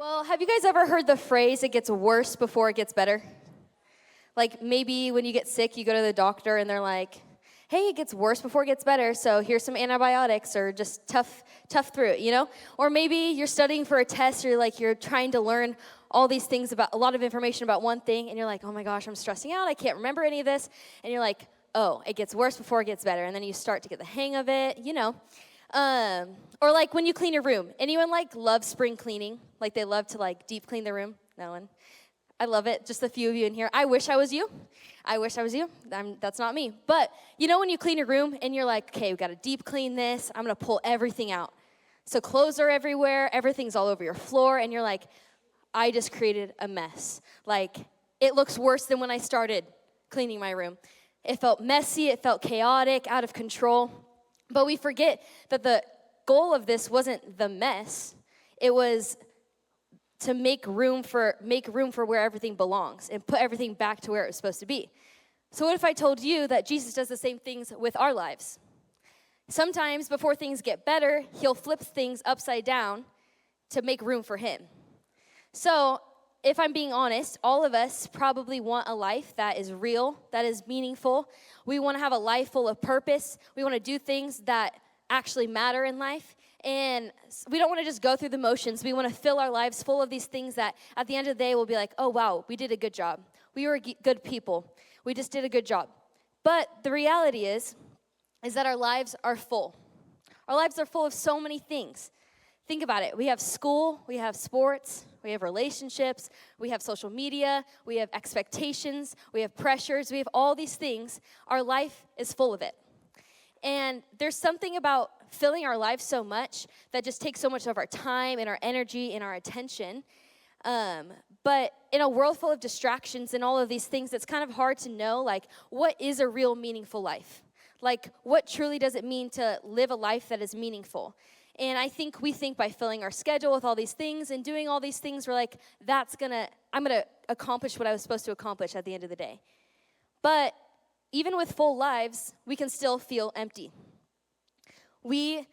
Well, have you guys ever heard the phrase, it gets worse before it gets better? Like maybe when you get sick, you go to the doctor and they're like, hey, it gets worse before it gets better, so here's some antibiotics, or just tough through it, you know? Or maybe you're studying for a test, or you're trying to learn all these things about, a lot of information about one thing, and you're like, oh my gosh, I'm stressing out, I can't remember any of this, and you're like, oh, it gets worse before it gets better, and then you start to get the hang of it, you know? Or like when you clean your room. Anyone loves spring cleaning? Like they love to deep clean the room? No one? I love it. Just a few of you in here. I wish I was you. That's not me. But you know when you clean your room and you're like, okay, we got to deep clean this. I'm going to pull everything out. So clothes are everywhere. Everything's all over your floor. And you're like, I just created a mess. Like it looks worse than when I started cleaning my room. It felt messy. It felt chaotic, out of control. But we forget that the goal of this wasn't the mess. It was to make room for where everything belongs and put everything back to where it was supposed to be. So what if I told you that Jesus does the same things with our lives? Sometimes before things get better, he'll flip things upside down to make room for him. So if I'm being honest, all of us probably want a life that is real, that is meaningful. We want to have a life full of purpose. We want to do things that actually matter in life. And we don't want to just go through the motions. We want to fill our lives full of these things that at the end of the day we'll be like, oh, wow, we did a good job. We were good people. We just did a good job. But the reality is that our lives are full. Our lives are full of so many things. Think about it. We have school, we have sports, we have relationships, we have social media, we have expectations, we have pressures, we have all these things. Our life is full of it. And there's something about filling our lives so much that just takes so much of our time and our energy and our attention. But in a world full of distractions and all of these things, it's kind of hard to know, what is a real meaningful life? What truly does it mean to live a life that is meaningful? And I think we think by filling our schedule with all these things and doing all these things, we're like, I'm going to accomplish what I was supposed to accomplish at the end of the day. But even with full lives, we can still feel empty. We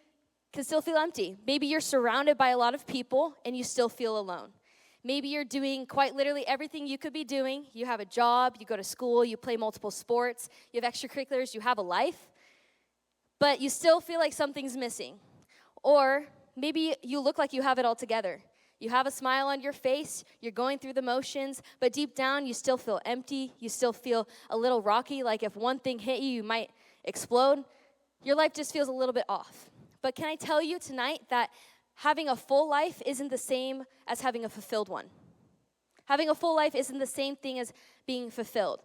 can still feel empty. Maybe you're surrounded by a lot of people and you still feel alone. Maybe you're doing quite literally everything you could be doing. You have a job, you go to school, you play multiple sports, you have extracurriculars, you have a life, but you still feel like something's missing. Or maybe you look like you have it all together. You have a smile on your face, you're going through the motions, but deep down you still feel empty, you still feel a little rocky, like if one thing hit you, you might explode. Your life just feels a little bit off. But can I tell you tonight that having a full life isn't the same as having a fulfilled one? Having a full life isn't the same thing as being fulfilled.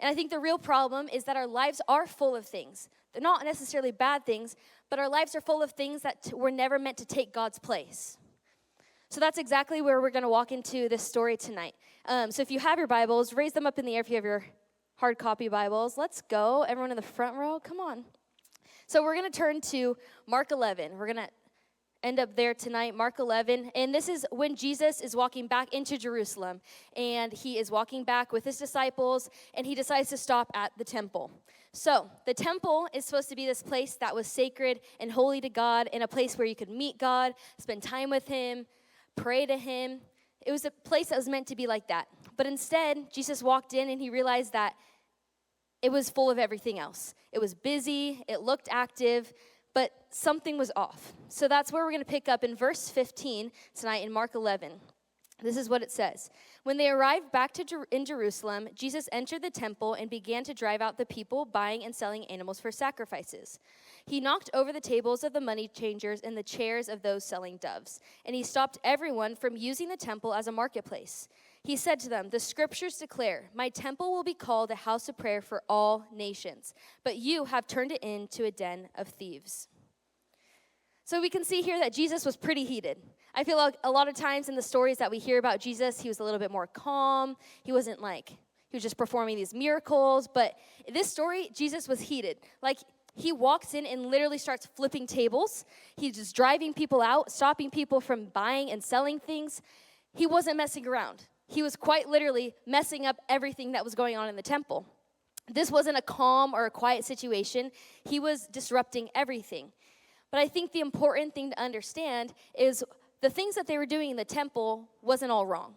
And I think the real problem is that our lives are full of things. They're not necessarily bad things, but our lives are full of things that were never meant to take God's place. So that's exactly where we're going to walk into this story tonight. So if you have your Bibles, raise them up in the air if you have your hard copy Bibles. Let's go. Everyone in the front row, come on. So we're going to turn to Mark 11. We're going to end up there tonight, Mark 11. And this is when Jesus is walking back into Jerusalem. And he is walking back with his disciples, and he decides to stop at the temple. So the temple is supposed to be this place that was sacred and holy to God, and a place where you could meet God, spend time with him, pray to him. It was a place that was meant to be like that. But instead, Jesus walked in and he realized that it was full of everything else. It was busy, it looked active, but something was off. So that's where we're going to pick up in verse 15 tonight in Mark 11. This is what it says. When they arrived back in Jerusalem, Jesus entered the temple and began to drive out the people buying and selling animals for sacrifices. He knocked over the tables of the money changers and the chairs of those selling doves, and he stopped everyone from using the temple as a marketplace. He said to them, "The scriptures declare, 'My temple will be called a house of prayer for all nations,' but you have turned it into a den of thieves." So we can see here that Jesus was pretty heated. I feel like a lot of times in the stories that we hear about Jesus, he was a little bit more calm. He was just performing these miracles. But in this story, Jesus was heated. He walks in and literally starts flipping tables. He's just driving people out, stopping people from buying and selling things. He wasn't messing around. He was quite literally messing up everything that was going on in the temple. This wasn't a calm or a quiet situation. He was disrupting everything. But I think the important thing to understand is the things that they were doing in the temple wasn't all wrong.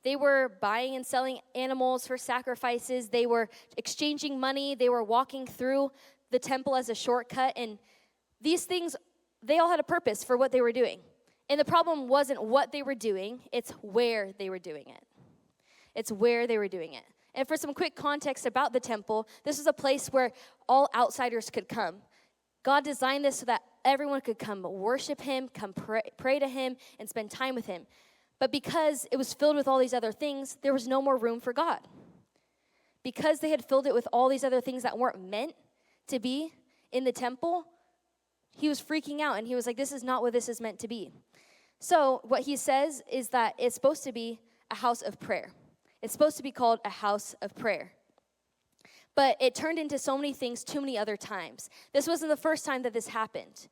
They were buying and selling animals for sacrifices. They were exchanging money. They were walking through the temple as a shortcut. And these things, they all had a purpose for what they were doing. And the problem wasn't what they were doing, it's where they were doing it. It's where they were doing it. And for some quick context about the temple, this was a place where all outsiders could come. God designed this so that everyone could come worship him, come pray to him, and spend time with him. But because it was filled with all these other things, there was no more room for God. Because they had filled it with all these other things that weren't meant to be in the temple, he was freaking out, and he was like, this is not what this is meant to be. So what he says is that it's supposed to be a house of prayer. It's supposed to be called a house of prayer. But it turned into so many things too many other times. This wasn't the first time that this happened.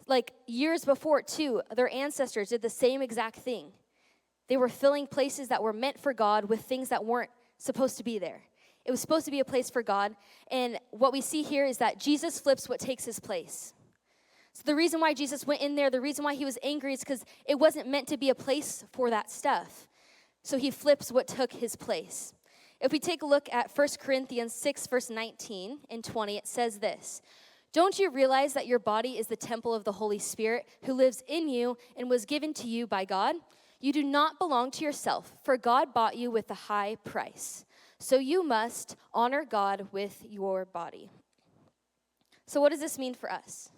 Like years before, too, their ancestors did the same exact thing. They were filling places that were meant for God with things that weren't supposed to be there. It was supposed to be a place for God. And what we see here is that Jesus flips what takes his place. So the reason why Jesus went in there, the reason why he was angry is because it wasn't meant to be a place for that stuff. So he flips what took his place. If we take a look at 1 Corinthians 6, verse 19 and 20, it says this: "Don't you realize that your body is the temple of the Holy Spirit who lives in you and was given to you by God? You do not belong to yourself, for God bought you with a high price. So you must honor God with your body." So what does this mean for us?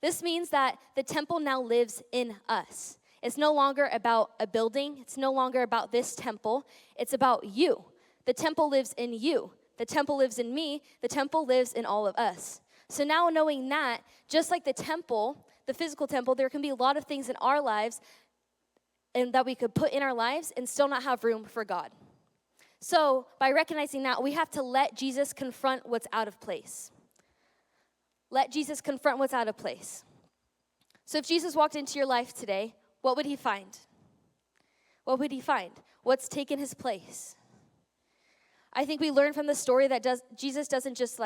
This means that the temple now lives in us. It's no longer about a building. It's no longer about this temple. It's about you. The temple lives in you. The temple lives in me. The temple lives in all of us. So now knowing that, just like the temple, the physical temple, there can be a lot of things in our lives and that we could put in our lives and still not have room for God. So by recognizing that, we have to let Jesus confront what's out of place. Let Jesus confront what's out of place. So if Jesus walked into your life today, what would he find? What would he find? What's taken his place? I think we learn from the story that Jesus doesn't just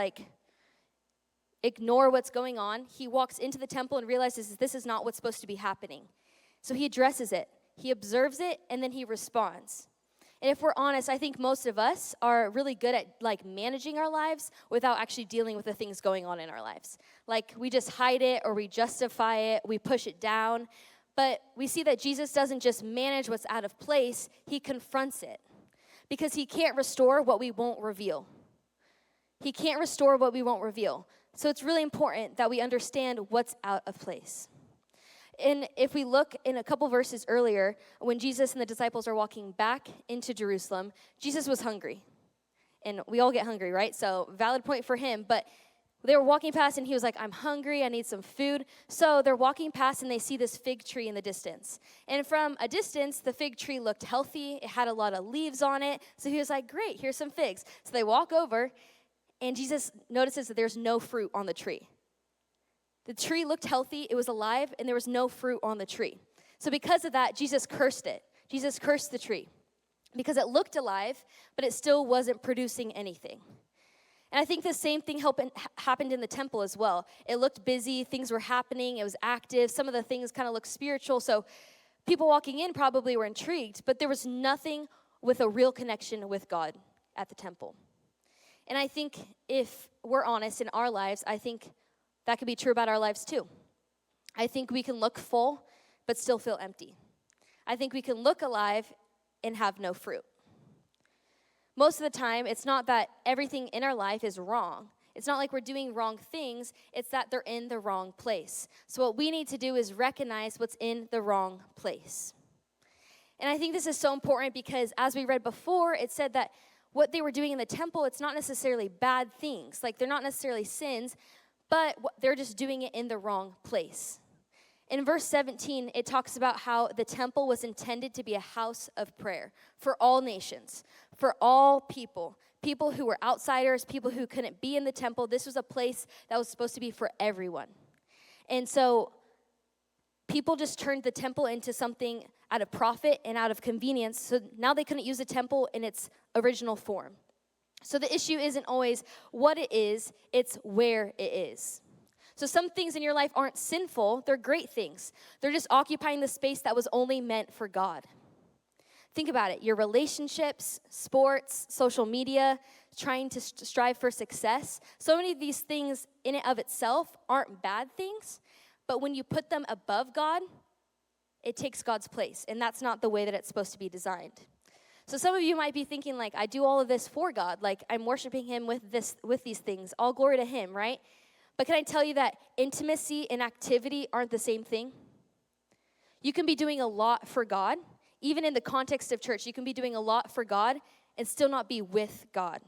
ignore what's going on. He walks into the temple and realizes this is not what's supposed to be happening. So he addresses it. He observes it, and then he responds. And if we're honest, I think most of us are really good at managing our lives without actually dealing with the things going on in our lives. We just hide it or we justify it, we push it down. But we see that Jesus doesn't just manage what's out of place, he confronts it. Because he can't restore what we won't reveal. He can't restore what we won't reveal. So it's really important that we understand what's out of place. And if we look in a couple verses earlier, when Jesus and the disciples are walking back into Jerusalem, Jesus was hungry. And we all get hungry, right? So valid point for him. But they were walking past and he was like, I'm hungry, I need some food. So they're walking past and they see this fig tree in the distance. And from a distance, the fig tree looked healthy. It had a lot of leaves on it. So he was like, great, here's some figs. So they walk over and Jesus notices that there's no fruit on the tree. The tree looked healthy, it was alive, and there was no fruit on the tree. So because of that, Jesus cursed it. Jesus cursed the tree because it looked alive, but it still wasn't producing anything. And I think the same thing happened in the temple as well. It looked busy, things were happening, it was active. Some of the things kind of looked spiritual, so people walking in probably were intrigued, but there was nothing with a real connection with God at the temple. And I think if we're honest in our lives, I think that could be true about our lives too. I think we can look full, but still feel empty. I think we can look alive and have no fruit. Most of the time, it's not that everything in our life is wrong. It's not like we're doing wrong things. It's that they're in the wrong place. So what we need to do is recognize what's in the wrong place. And I think this is so important because as we read before, it said that what they were doing in the temple, it's not necessarily bad things. They're not necessarily sins, but they're just doing it in the wrong place. In verse 17, it talks about how the temple was intended to be a house of prayer for all nations, for all people, people who were outsiders, people who couldn't be in the temple. This was a place that was supposed to be for everyone. And so people just turned the temple into something out of profit and out of convenience. So now they couldn't use the temple in its original form. So the issue isn't always what it is, it's where it is. So some things in your life aren't sinful, they're great things. They're just occupying the space that was only meant for God. Think about it. Your relationships, sports, social media, trying to strive for success. So many of these things in and of itself aren't bad things, but when you put them above God, it takes God's place, and that's not the way that it's supposed to be designed. So some of you might be thinking, like, I do all of this for God. Like, I'm worshiping him with these things. All glory to him, right? But can I tell you that intimacy and activity aren't the same thing? You can be doing a lot for God. Even in the context of church, you can be doing a lot for God and still not be with God.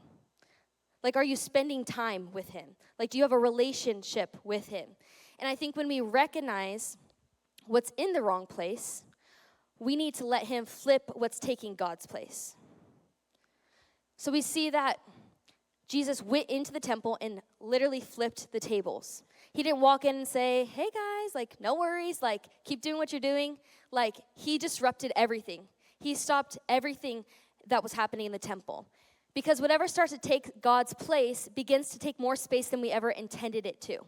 Like, are you spending time with him? Like, do you have a relationship with him? And I think when we recognize what's in the wrong place, we need to let him flip what's taking God's place. So we see that Jesus went into the temple and literally flipped the tables. He didn't walk in and say, hey guys, like, no worries, like, keep doing what you're doing. Like, he disrupted everything. He stopped everything that was happening in the temple. Because whatever starts to take God's place begins to take more space than we ever intended it to.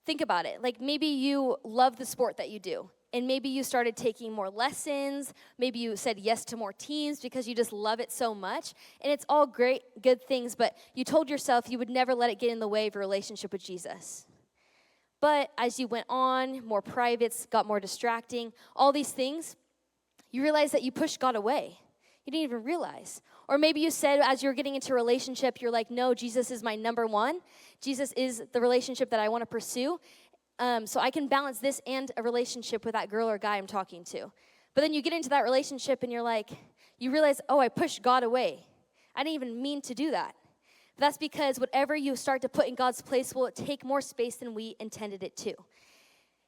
Think about it. Like, maybe you love the sport that you do, and maybe you started taking more lessons. Maybe you said yes to more teams because you just love it so much. And it's all great, good things, but you told yourself you would never let it get in the way of your relationship with Jesus. But as you went on, more privates got more distracting, all these things, you realize that you pushed God away. You didn't even realize. Or maybe you said as you're getting into a relationship, you're like, no, Jesus is my number one. Jesus is the relationship that I want to pursue. So I can balance this and a relationship with that girl or guy I'm talking to. But then you get into that relationship and you're like, you realize, oh, I pushed God away. I didn't even mean to do that. That's because whatever you start to put in God's place will take more space than we intended it to.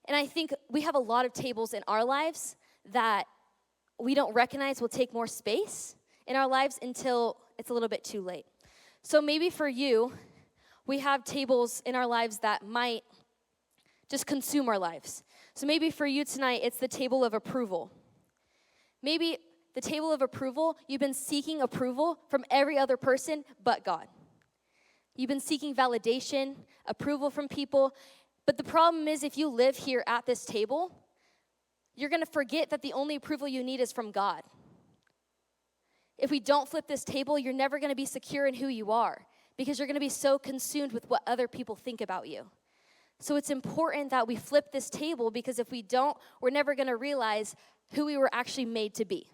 And I think we have a lot of tables in our lives that we don't recognize will take more space in our lives until it's a little bit too late. So maybe for you, we have tables in our lives that might just consume our lives. So maybe for you tonight, it's the table of approval. Maybe the table of approval, you've been seeking approval from every other person but God. You've been seeking validation, approval from people. But the problem is if you live here at this table, you're going to forget that the only approval you need is from God. If we don't flip this table, you're never going to be secure in who you are because you're going to be so consumed with what other people think about you. So it's important that we flip this table because if we don't, we're never going to realize who we were actually made to be.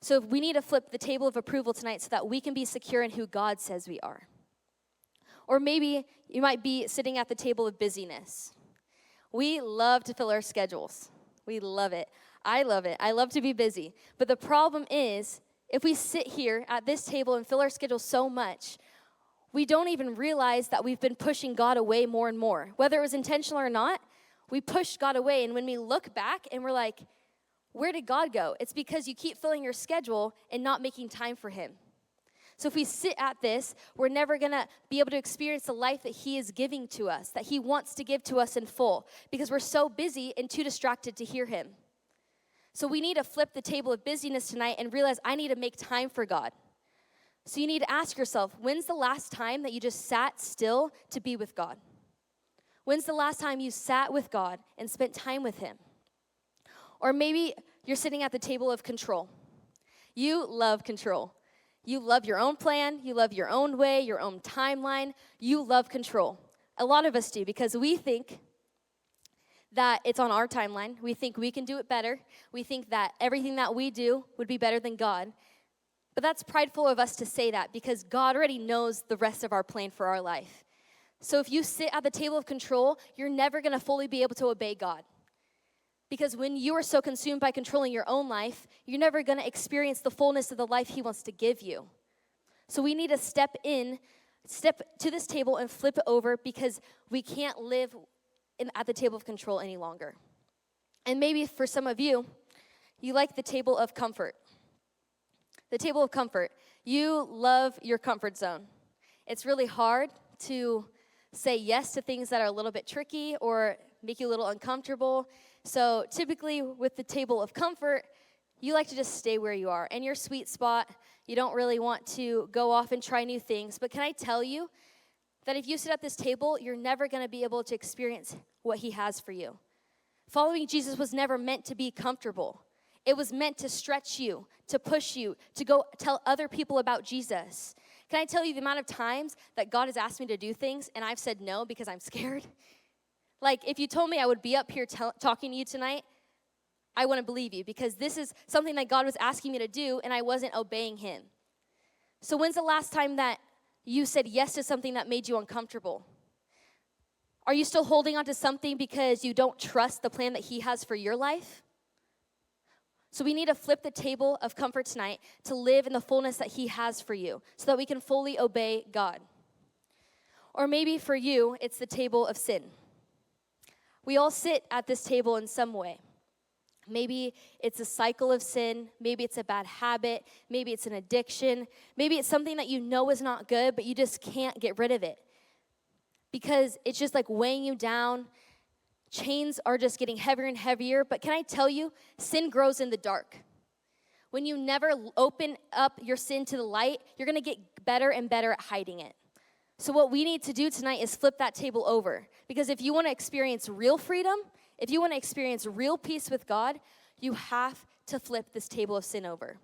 So we need to flip the table of approval tonight so that we can be secure in who God says we are. Or maybe you might be sitting at the table of busyness. We love to fill our schedules. We love it. I love it. I love to be busy. But the problem is, if we sit here at this table and fill our schedule so much, we don't even realize that we've been pushing God away more and more. Whether it was intentional or not, we pushed God away. And when we look back and we're like, where did God go? It's because you keep filling your schedule and not making time for him. So if we sit at this, we're never going to be able to experience the life that he is giving to us, that he wants to give to us in full, because we're so busy and too distracted to hear him. So we need to flip the table of busyness tonight and realize I need to make time for God. So you need to ask yourself, when's the last time that you just sat still to be with God? When's the last time you sat with God and spent time with him? Or maybe you're sitting at the table of control. You love control. You love your own plan. You love your own way, your own timeline. You love control. A lot of us do because we think that it's on our timeline. We think we can do it better. We think that everything that we do would be better than God. But that's prideful of us to say that because God already knows the rest of our plan for our life. So if you sit at the table of control, you're never going to fully be able to obey God. Because when you are so consumed by controlling your own life, you're never going to experience the fullness of the life he wants to give you. So we need to step to this table and flip it over because we can't live at the table of control any longer. And maybe for some of you, you like the table of comfort. The table of comfort. You love your comfort zone. It's really hard to say yes to things that are a little bit tricky or make you a little uncomfortable. So typically with the table of comfort, you like to just stay where you are. In your sweet spot, you don't really want to go off and try new things. But can I tell you that if you sit at this table, you're never going to be able to experience what he has for you. Following Jesus was never meant to be comfortable. It was meant to stretch you, to push you, to go tell other people about Jesus. Can I tell you the amount of times that God has asked me to do things and I've said no because I'm scared? Like, if you told me I would be up here talking to you tonight, I wouldn't believe you, because this is something that God was asking me to do and I wasn't obeying him. So when's the last time that you said yes to something that made you uncomfortable? Are you still holding on to something because you don't trust the plan that he has for your life? So we need to flip the table of comfort tonight to live in the fullness that he has for you so that we can fully obey God. Or maybe for you, it's the table of sin. We all sit at this table in some way. Maybe it's a cycle of sin. Maybe it's a bad habit. Maybe it's an addiction. Maybe it's something that you know is not good, but you just can't get rid of it because it's just like weighing you down. Chains are just getting heavier and heavier. But can I tell you, sin grows in the dark. When you never open up your sin to the light, you're going to get better and better at hiding it. So what we need to do tonight is flip that table over. Because if you want to experience real freedom, if you want to experience real peace with God, you have to flip this table of sin over.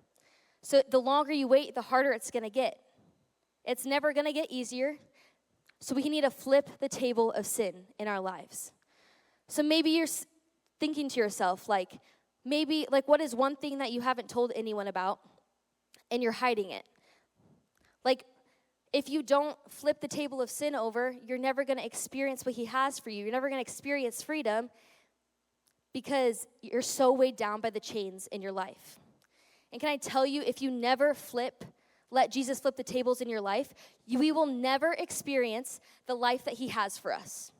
So the longer you wait, the harder it's going to get. It's never going to get easier. So we need to flip the table of sin in our lives. So maybe you're thinking to yourself, what is one thing that you haven't told anyone about and you're hiding it? If you don't flip the table of sin over, you're never going to experience what he has for you. You're never going to experience freedom because you're so weighed down by the chains in your life. And can I tell you, if you never let Jesus flip the tables in your life, we will never experience the life that he has for us.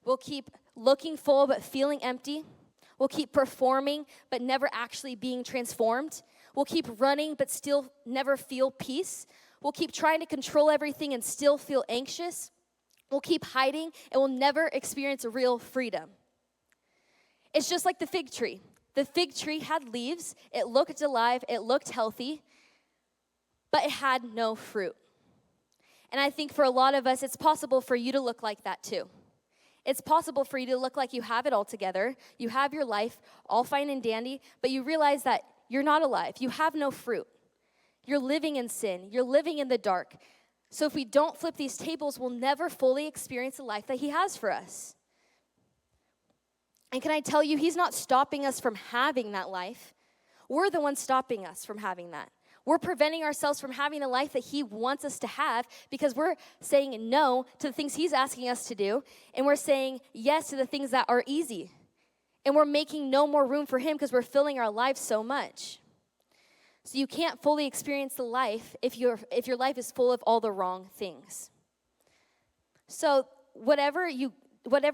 We'll keep looking full but feeling empty. We'll keep performing but never actually being transformed. We'll keep running but still never feel peace. We'll keep trying to control everything and still feel anxious. We'll keep hiding and we'll never experience real freedom. It's just like the fig tree. The fig tree had leaves. It looked alive. It looked healthy. But it had no fruit. And I think for a lot of us, it's possible for you to look like that too. It's possible for you to look like you have it all together. You have your life all fine and dandy, but you realize that you're not alive. You have no fruit. You're living in sin. You're living in the dark. So if we don't flip these tables, we'll never fully experience the life that he has for us. And can I tell you, he's not stopping us from having that life. We're the ones stopping us from having that. We're preventing ourselves from having the life that he wants us to have because we're saying no to the things he's asking us to do, and we're saying yes to the things that are easy. And we're making no more room for him because we're filling our lives so much. So you can't fully experience the life if your life is full of all the wrong things. So whatever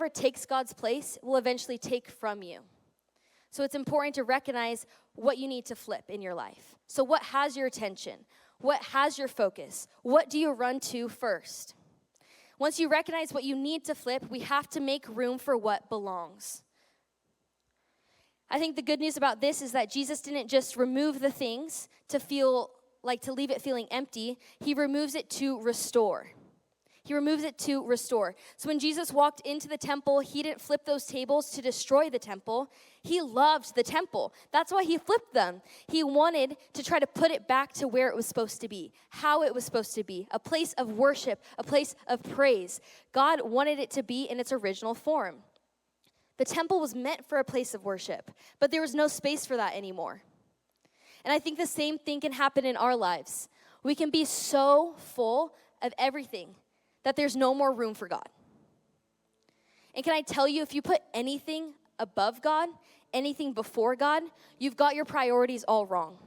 takes God's place will eventually take from you. So it's important to recognize what you need to flip in your life. So what has your attention? What has your focus? What do you run to first? Once you recognize what you need to flip, we have to make room for what belongs. I think the good news about this is that Jesus didn't just remove the things to leave it feeling empty. He removes it to restore. He removes it to restore. So when Jesus walked into the temple, he didn't flip those tables to destroy the temple. He loved the temple. That's why he flipped them. He wanted to try to put it back to where it was supposed to be, how it was supposed to be, a place of worship, a place of praise. God wanted it to be in its original form. The temple was meant for a place of worship, but there was no space for that anymore. And I think the same thing can happen in our lives. We can be so full of everything that there's no more room for God. And can I tell you, if you put anything above God, anything before God, you've got your priorities all wrong.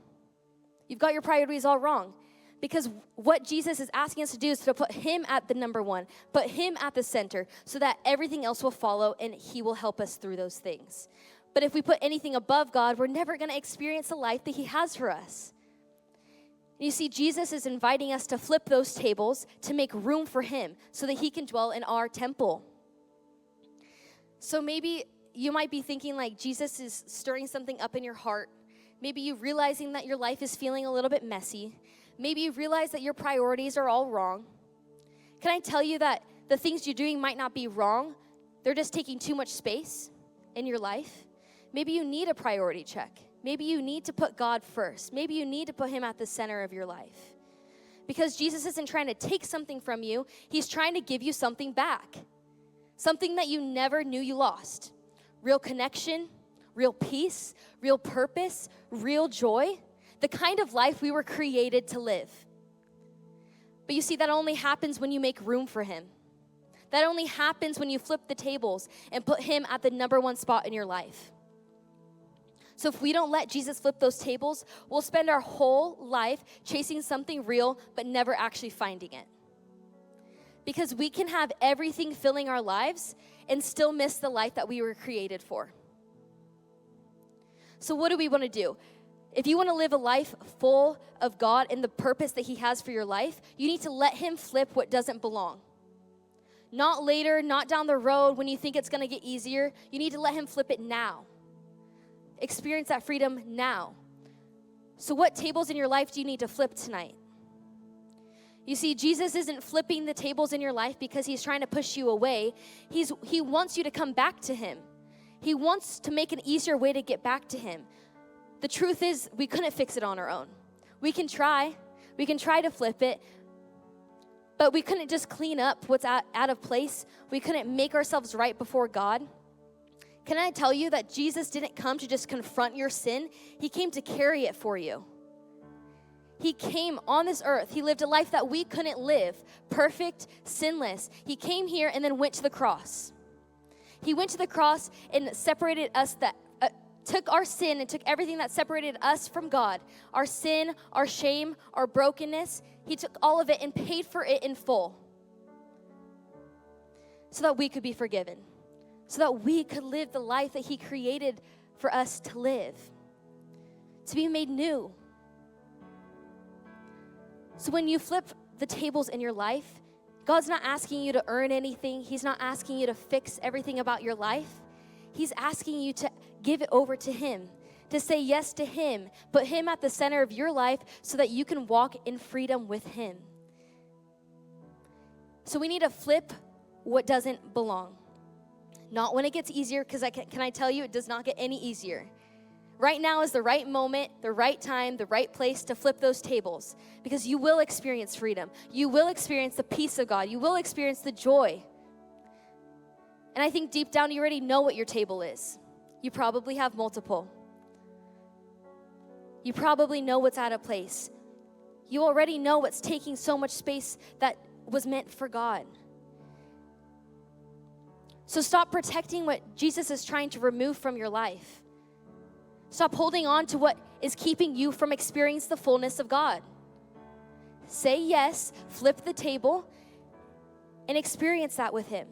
You've got your priorities all wrong. Because what Jesus is asking us to do is to put him at the number one, put him at the center, so that everything else will follow and he will help us through those things. But if we put anything above God, we're never going to experience the life that he has for us. You see, Jesus is inviting us to flip those tables to make room for him so that he can dwell in our temple. So maybe you might be thinking like Jesus is stirring something up in your heart. Maybe you realizing that your life is feeling a little bit messy. Maybe you realize that your priorities are all wrong. Can I tell you that the things you're doing might not be wrong? They're just taking too much space in your life. Maybe you need a priority check. Maybe you need to put God first. Maybe you need to put him at the center of your life. Because Jesus isn't trying to take something from you. He's trying to give you something back. Something that you never knew you lost. Real connection, real peace, real purpose, real joy. The kind of life we were created to live. But you see, that only happens when you make room for him. That only happens when you flip the tables and put him at the number one spot in your life. So if we don't let Jesus flip those tables, we'll spend our whole life chasing something real, but never actually finding it. Because we can have everything filling our lives and still miss the life that we were created for. So what do we want to do? If you want to live a life full of God and the purpose that he has for your life, you need to let him flip what doesn't belong. Not later, not down the road when you think it's going to get easier. You need to let him flip it now. Experience that freedom now. So what tables in your life do you need to flip tonight? You see, Jesus isn't flipping the tables in your life because he's trying to push you away. He wants you to come back to him. He wants to make an easier way to get back to him. The truth is, we couldn't fix it on our own. We can try. We can try to flip it. But we couldn't just clean up what's out of place. We couldn't make ourselves right before God. Can I tell you that Jesus didn't come to just confront your sin? He came to carry it for you. He came on this earth. He lived a life that we couldn't live, perfect, sinless. He came here and then went to the cross. He went to the cross and separated us, took our sin and took everything that separated us from God, our sin, our shame, our brokenness. He took all of it and paid for it in full so that we could be forgiven, so that we could live the life that he created for us to live, to be made new. So when you flip the tables in your life, God's not asking you to earn anything. He's not asking you to fix everything about your life. He's asking you to give it over to him, to say yes to him, put him at the center of your life so that you can walk in freedom with him. So we need to flip what doesn't belong. Not when it gets easier, because can I tell you, it does not get any easier. Right now is the right moment, the right time, the right place to flip those tables, because you will experience freedom. You will experience the peace of God. You will experience the joy. And I think deep down you already know what your table is. You probably have multiple. You probably know what's out of place. You already know what's taking so much space that was meant for God. So stop protecting what Jesus is trying to remove from your life. Stop holding on to what is keeping you from experiencing the fullness of God. Say yes, flip the table, and experience that with him.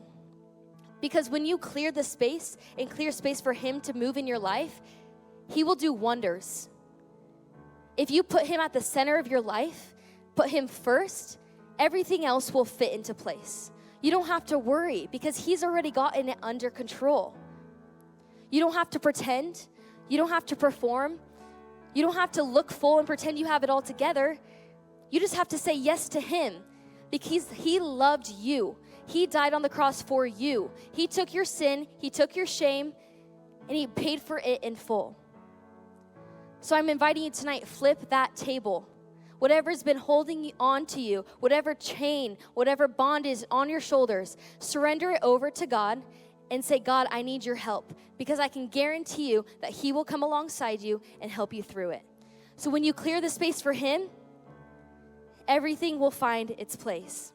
Because when you clear the space and clear space for him to move in your life, he will do wonders. If you put him at the center of your life, put him first, everything else will fit into place. You don't have to worry because he's already gotten it under control. You don't have to pretend. You don't have to perform. You don't have to look full and pretend you have it all together. You just have to say yes to him because he loved you. He died on the cross for you. He took your sin, he took your shame, and he paid for it in full. So I'm inviting you tonight, flip that table. Whatever's been holding on to you, whatever chain, whatever bond is on your shoulders, surrender it over to God and say, God, I need your help, because I can guarantee you that he will come alongside you and help you through it. So when you clear the space for him, everything will find its place.